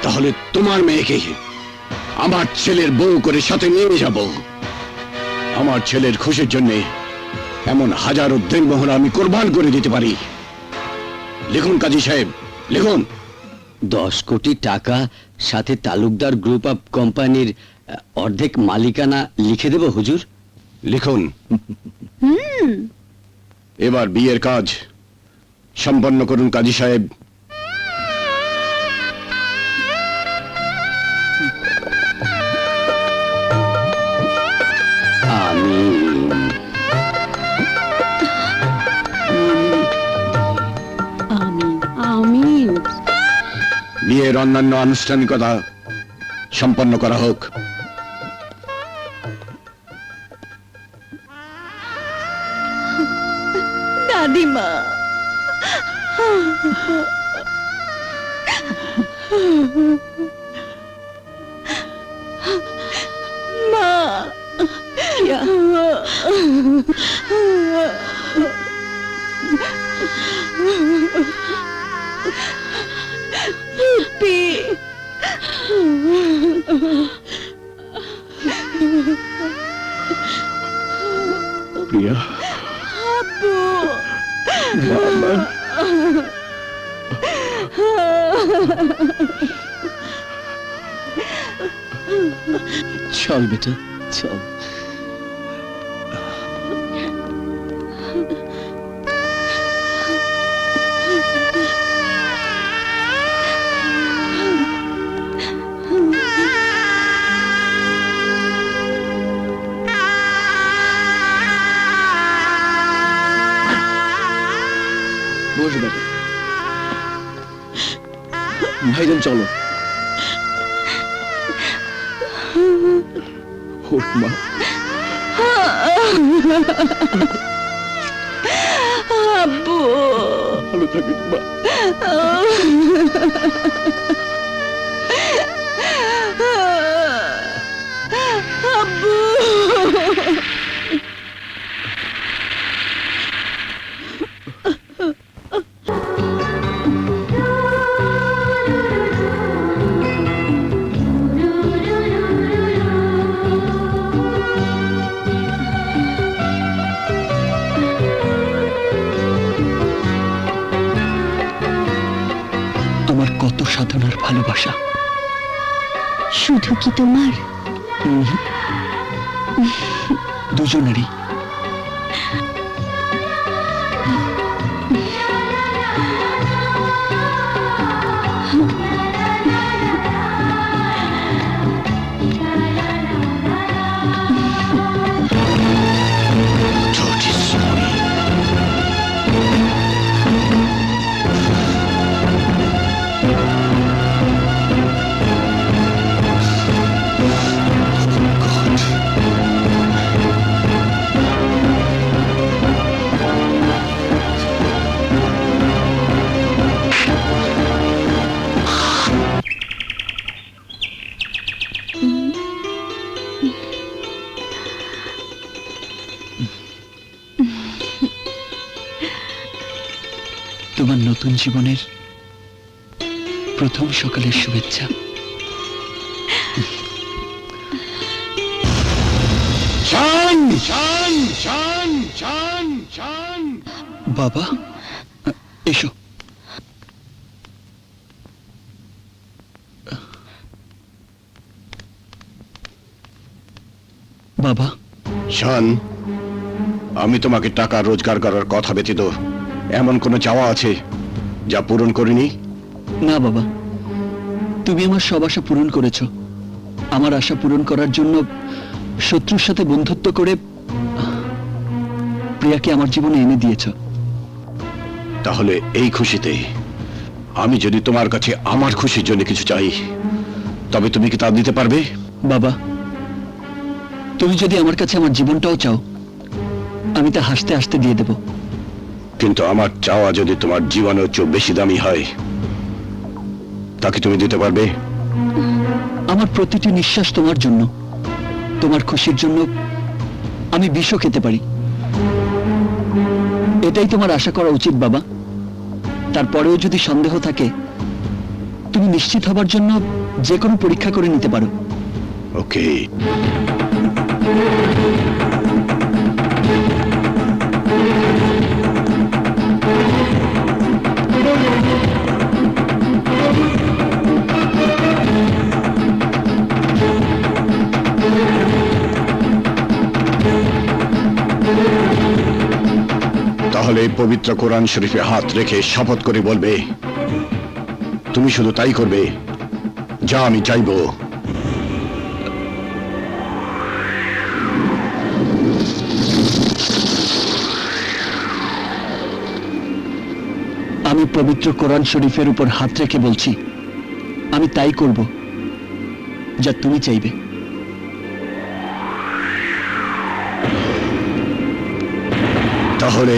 তাহলে তোমার মেয়েকে আমার ছেলের বউ করে সাথে নিয়ে যাব। আমার ছেলের খুশির জন্য এমন হাজারো দিনমোহর আমি কোরবান করে দিতে পারি। লিখুন কাজী সাহেব, লিখুন। 10 কোটি টাকা সাথে তালুকদার গ্রুপ অফ কোম্পানির অর্ধেক মালিকানা লিখে দেব হুজুর। লিখুন। এবার বিয়ের কাজ সম্পন্ন করুন কাজী সাহেব। আমিন। বিয়ের অন্যান্য আনুষ্ঠানিকতা সম্পন্ন করা হোক। দাদিমা, মা, পিপি, প্রিয়া, আব্বু, চল বেটা, চল। বস বেটা। ভাইজান চলো। ওঠ মা। আব্বু, ভালো থাকিস মা। আব্বু, আমার কত সাধনার ভালোবাসা। শুধু কি তোমার? দুজনেরই। God. তোমার নতুন জীবনের প্রথম সকালের শুভেচ্ছা। শান শান শান শান শান বাবা, এসো। বাবা, শান, আমি তোমাকে টাকা রোজগার করার কথা ব্যতীত এমন কোনো চাওয়া আছে যা পূরণ করিনি? না বাবা, তুমি আমার সব আশা পূরণ করেছ। আমার আশা পূরণ করার জন্য শত্রুর সাথে বন্ধুত্ব করে প্রিয়াকে আমার জীবনে এনে দিয়েছ। তাহলে এই খুশিতে আমি যদি তোমার কাছে আমার খুশির জন্য কিছু চাই, তবে তুমি কি তা দিতে পারবে? বাবা, তুমি যদি আমার কাছে আমার জীবনটাও চাও, আমি তা হাসতে হাসতে দিয়ে দেব। কিন্তু আমার চাওয়া যদি তোমার জীবনের চেয়ে বেশি দামি হয়, তাকে তুমি দিতে পারবে? আমার প্রতিটি নিঃশ্বাস তোমার জন্য, তোমার খুশির জন্য আমি বিষও খেতে পারি। এটাই তোমার আশা করা উচিত বাবা। তারপরেও যদি সন্দেহ থাকে, তুমি নিশ্চিত হবার জন্য যে কোনো পরীক্ষা করে নিতে পারো। ওকে। তাহলে পবিত্র কোরআন শরীফে হাত রেখে শপথ করে বলবে, তুমি শুধু তাই করবে যা আমি চাইবো। আমি পবিত্র কোরআন শরীফের উপর হাত রেখে বলছি, আমি তাই করব যা তুমি চাইবে। তাহলে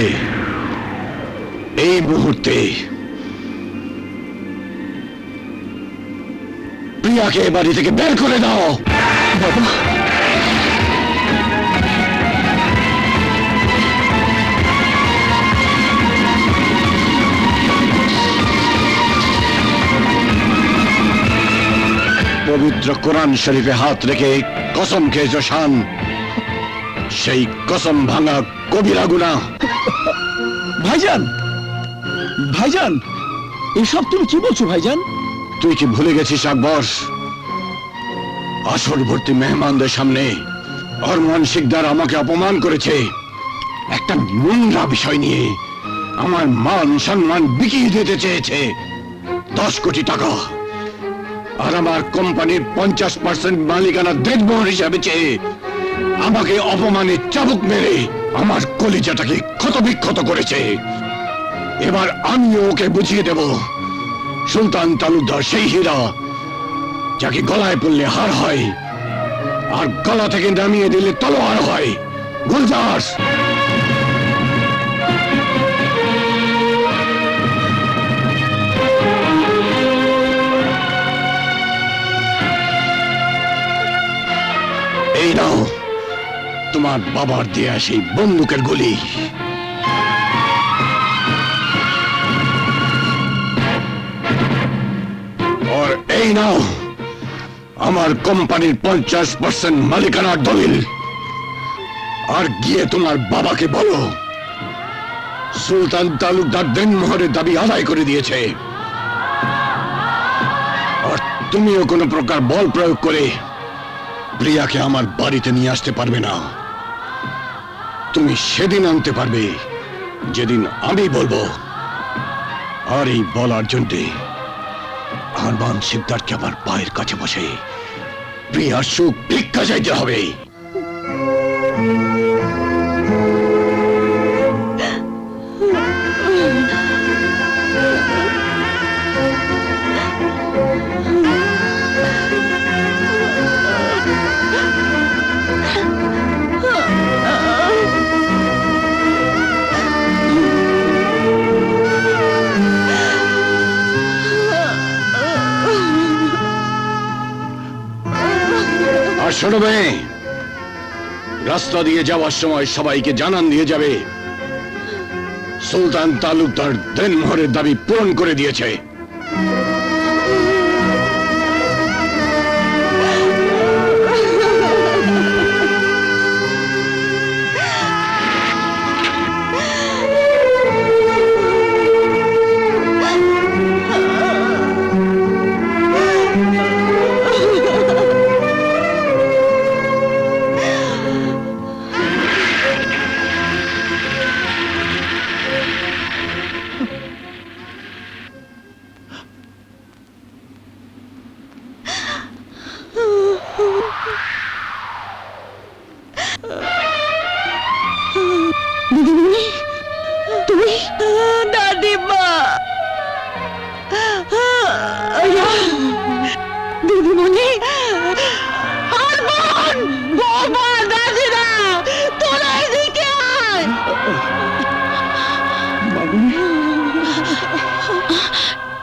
এই মুহূর্তে প্রিয়াকে বাড়ি থেকে বের করে দাও। বাবা, পবিত্র কোরআন শরীফে হাত রেখে কসম খেয়েছ শান, সেই কসম ভাঙা কবিরা গুনাহ। ভাইজান, ভাইজান, এসব তুমি কি বলছো ভাইজান? তুই কি ভুলে গেছিস আকবর? আসরবর্তী মেহমানদের সামনে অরমান শিকদার আমাকে অপমান করেছে। একটা নোংরা বিষয় নিয়ে আমার মান সম্মান বিকিয়ে দিতে চেয়েছে 10 কোটি টাকা, আর আমার কোম্পানির 50% মালিকানা দেনমোহর হিসাবে চেয়ে আমাকে অপমানে চাবুক মেরে আমার কলিজাটাকে ক্ষতবিক্ষত করেছে। এবার আমিও ওকে বুঝিয়ে দেব, সুলতান তালুকদার সেই হীরা যাকে গলায় পড়লে হার হয় আর গলা থেকে নামিয়ে দিলে তলোয়ার হয়। গুলজার, এই নাও তোমার বাবার দেয়া সেই বন্দুকের গুলি। আর এই নাও আমার কোম্পানির 50% মালিকানার দলিল। আর গিয়ে তোমার বাবাকে বলো সুলতান তালুকদার দেনমোহরের দাবি আদায় করে দিয়েছে, আর তুমিও কোনো প্রকার বল প্রয়োগ করে প্রিয়াকে আমার বাড়িতে নিয়ে আসতে পারবে না। তুমি সেদিন আনতে পারবে যেদিন আমি বলবো। আর এই বলার জন্যে আরমান শিকদারকে আমার পায়ের কাছে বসে প্রিয়ার সুখ ভিক্ষা চাইতে হবে। আর শোনো মেয়ে, রাস্তা দিয়ে যাওয়ার সময় সবাইকে জানান দিয়ে যাবে সুলতান তালুকদার দেনমোহরের দাবি পূরণ করে দিয়েছে। দিদিমণি তুই দাদিমা দিদিমণি আরমান বাবা দাদিরা তোরা এদিকে আয়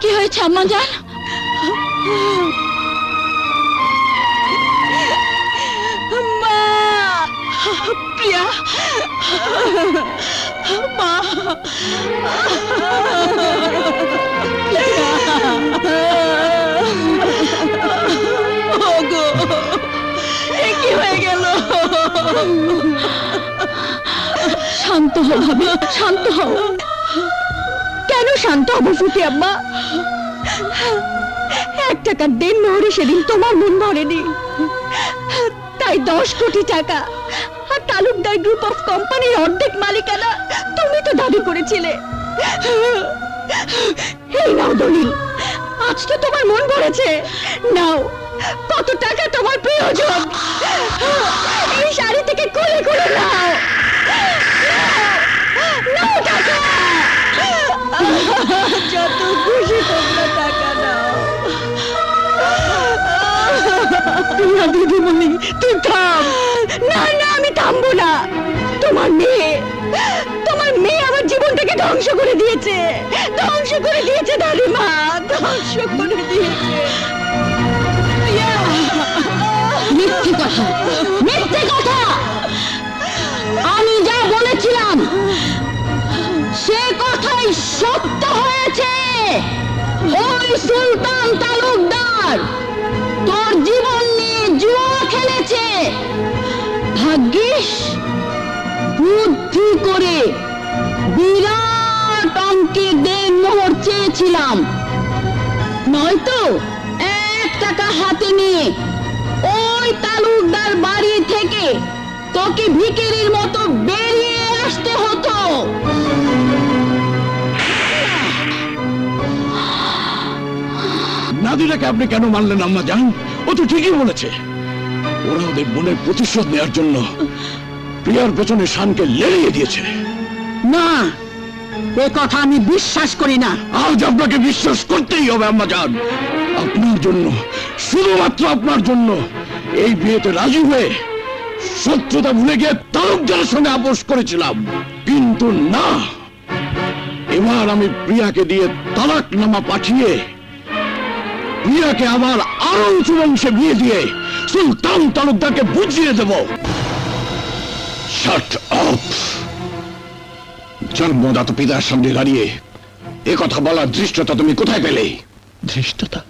কি হয়েছে আম্মা জান মা প্রিয়া মা ওগো এ কি হয়ে গেল শান্ত হও ভাবি শান্ত হও কেন শান্ত হবো ফুটি আম্মা 1 টাকার দেনমোহরে সেদিন তোমার মন ভরেনি তাই 10 কোটি টাকা আর তালুকদার গ্রুপ অফ কোম্পানির অর্ধেক মালিকানা তুমি তো দাবি করেছিলে এই নাও দলিল আজ তো তোমার মন ভরেছে নাও কত টাকা তোমার প্রয়োজন এই শাড়ি থেকে কোলে কোলে নাও নাও টাকা যত খুশি তোমরা টাকা নাও দিদিমণি তুই থাম না না আমি থামবো না তোমার মেয়ে আমার জীবনটাকে ধ্বংস করে দিয়েছে দাদিমা ধ্বংস করে দিয়েছে মিথ্যে কথা আমি যা বলেছিলাম সে কথাই সত্য হয়েছে ওই সুলতান তালুকদার তোর জীবন নিয়ে জুয়া খেলেছে ভাগ্যিস বুদ্ধি করে বিরাট অঙ্কের দেনমোহর চেয়েছিলাম নয়তো 1 টাকা হাতে নিয়ে ওই তালুকদার বাড়ি থেকে তোকে ভিখারির মতো বেরিয়ে আসতে হতো নাদিরাকে আপনি কেন মানলেন আম্মা জান? ও তো ঠিকই বলেছে। ওরা ওদের বোনের প্রতিশোধ নেওয়ার জন্য প্রিয়ার পেছনে শানকে লেলিয়ে দিয়েছে। না এ কথা আমি বিশ্বাস করি না আজ আপনাকে বিশ্বাস করতেই হবে আম্মা জান। আপনার জন্য, শুধুমাত্র আপনার জন্য এই বিয়েতে রাজি হয়ে শত্রুতা ভুলে গিয়ে তালুকদারের সঙ্গে আপোষ করেছিলাম, কিন্তু না, এবার আমি প্রিয়াকে দিয়ে তালাকনামা পাঠিয়ে প্রিয়াকে আবার আরো উঁচু বংশে বিয়ে দিয়ে সুলতান তালুকদারকে বুঝিয়ে দেব। Shut up! জন্মদাতা পিতার সামনে দাঁড়িয়ে এ কথা বলার ধৃষ্টতা তুমি কোথায় পেলে? ধৃষ্টতা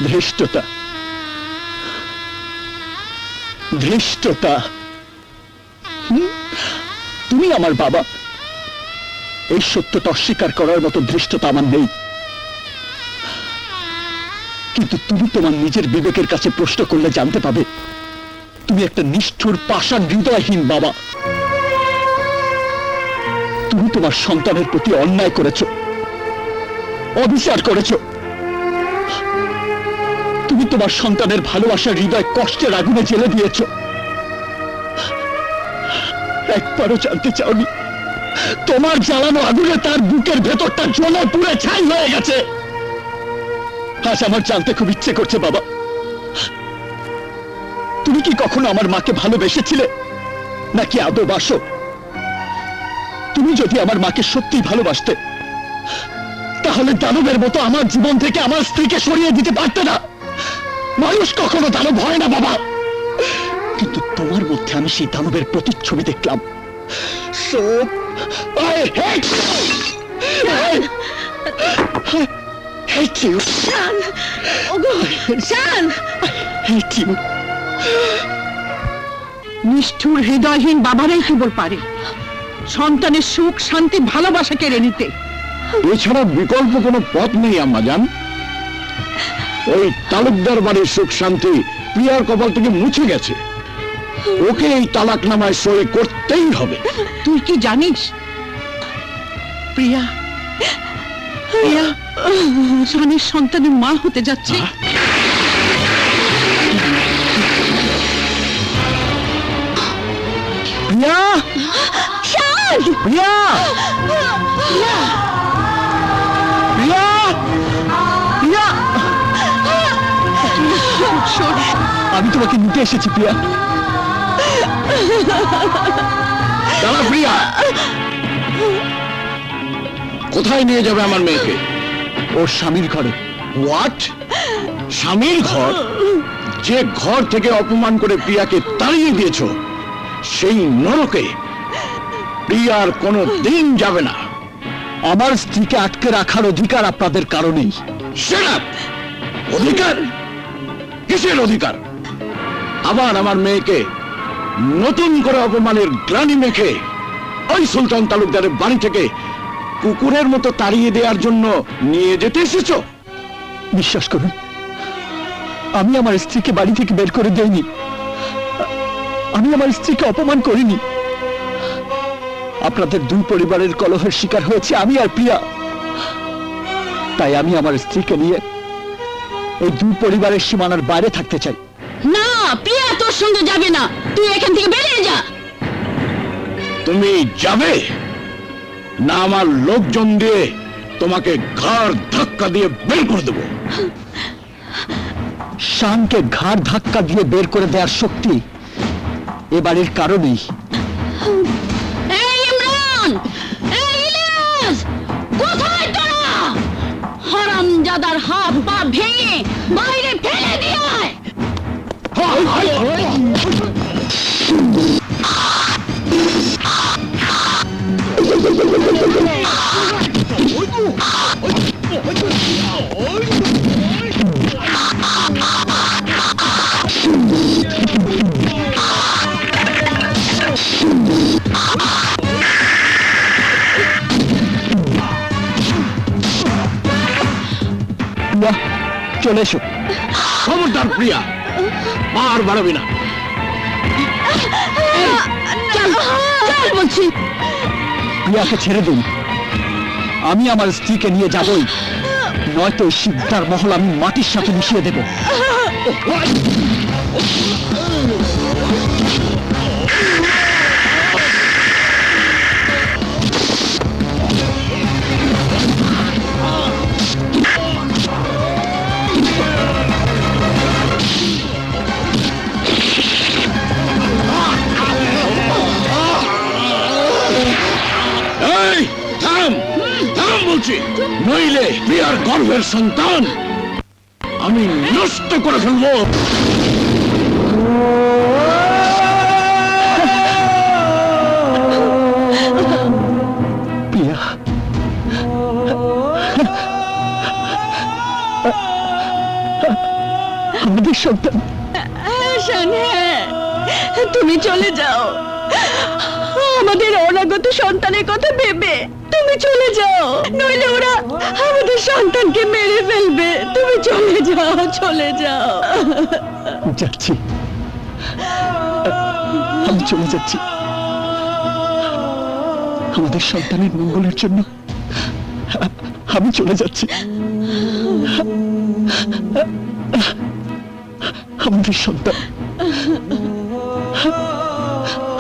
ধৃষ্টতা ধৃষ্টতা তুমি আমার বাবা, এই সত্যটা অস্বীকার করার মতো ধৃষ্টতা আমার নেই, কিন্তু তুমি তোমার নিজের বিবেকের কাছে প্রশ্ন করলে জানতে পাবে তুমি একটা নিষ্ঠুর পাষাণ হৃদয়হীন বাবা। তুমি তোমার সন্তানের প্রতি অন্যায় করেছো, অবিচার করেছো। তুমি তোমার সন্তানের ভালোবাসার হৃদয় কষ্টের আগুনে জ্বেলে দিয়েছো। একবারও জানতে চাওনি তোমার জ্বালানো আগুনে তার বুকের ভেতরটা জ্বলে পুড়ে ছাই হয়ে গেছে। আজ আমার জানতে খুব ইচ্ছে করছে বাবা, তুমি কি কখনো আমার মাকে ভালোবেসেছিলে নাকি আদৌ বাসো? তুমি যদি আমার মাকে সত্যি ভালোবাসতে তাহলে দানবের মতো আমার জীবন থেকে আমার স্ত্রীকে সরিয়ে দিতে পারতে না। মানুষ কখনো দানব হয় না বাবা, কিন্তু তোমার মধ্যে আমি সেই দানবের প্রতিচ্ছবি দেখলাম। So, I hate you! I hate you! শান, ওগো, শান! Hate you! নিষ্ঠুর হৃদয়হীন বাবারাই কেবল পারে সন্তানের সুখ শান্তি ভালোবাসা কেড়ে নিতে। এছাড়া বিকল্প কোনো পথ নেই আম্মা জান। ওই তালুকদার বাড়ির সুখ শান্তি প্রিয়ার কপাল থেকে মুছে গেছে। ওকে এই তালাকনামায় সই করতেই হবে। তুই কি জানিস প্রিয়া প্রিয়া শানের সন্তানের মা হতে যাচ্ছে? প্রিয়া! শান! প্রিয়া! প্রিয়া! প্রিয়া! আমি তোমাকে নিতে এসেছি প্রিয়া। দাঁড়া প্রিয়া, কোথায় নিয়ে যাবে আমার মেয়েকে? ওর স্বামীর ঘরে। হোয়াট? স্বামীর ঘর? যে ঘর থেকে অপমান করে প্রিয়াকে তাড়িয়ে দিয়েছো সেই নরকে প্রিয়ার কোনো দিন যাবে না। আমার স্ত্রীকে আটকে রাখার অধিকার আপনাদের কারণেই। Shut up! অধিকার? কিসের অধিকার? আবার আমার মেয়েকে নতুন করে অপমানের গ্লানি মেখে ওই সুলতান তালুকদারের বাড়ি থেকে কুকুরের মতো তাড়িয়ে দেওয়ার জন্য নিয়ে যেতে এসেছো? বিশ্বাস করুন, আমি আমার স্ত্রীকে বাড়ি থেকে বের করে দেইনি। আমি আমার স্ত্রীকে অপমান করিনি। আপনাদের দুই পরিবারের কলহের শিকার হয়েছে আমি আর প্রিয়া। তাই আমি আমার স্ত্রীকে নিয়ে এই দুই পরিবারের সীমানার বাইরে থাকতে চাই। না, প্রিয়া তোর সঙ্গে যাবে না। তুই এখান থেকে বেরিয়ে যা। তুমি যাবে না আমার লোকজন দিয়ে তোমাকে ঘাড় ধাক্কা দিয়ে বের করে দেবো? শানকে ঘাড় ধাক্কা দিয়ে বের করে দেওয়ার শক্তি এ বাড়ির কারণেই। এই ইমরান! এই ইলিয়াস! কোথায় তোরা? হারামজাদার হাত পা ভেঙে বাইরে ফেলে দিয়ে আয়। প্রিয়া, চলে এসো। খবরদার প্রিয়া, আর বাড়াবি না। চল বলছি। প্রিয়াকে ছেড়ে দিন। আমি আমার স্ত্রীকে নিয়ে যাবই, নয়তো ওই শিকদার মহল আমি মাটির সাথে মিশিয়ে দেব। এই থাম, থাম বলছি, নইলে প্রিয়ার গর্ভের সন্তান আমি নষ্ট করে ফেলবো। প্রিয়া, আমাদের সন্তান। শান, হ্যাঁ, তুমি চলে যাও। আমাদের অনাগত সন্তানের কথা ভেবে তুমি চলে যাও, নইলে ওরা আমাদের সন্তানকে মেরে ফেলবে। তুমি চলে যাও, চলে যাও। যাচ্ছি, আমি চলে যাচ্ছি। আমাদের সন্তানের মঙ্গলের জন্য আমি চলে যাচ্ছি। আমাদের সন্তান,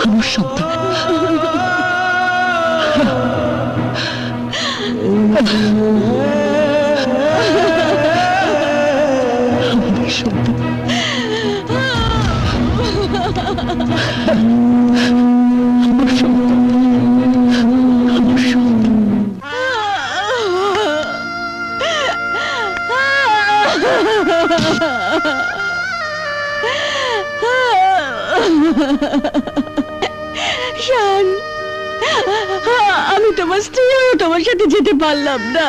আমার সন্তান। আমাদের সন্তান। আমার সন্তান, আমার সন্তান। শান, আমি তোমার স্ত্রী হয়েও তোমার সাথে যেতে পারলাম না।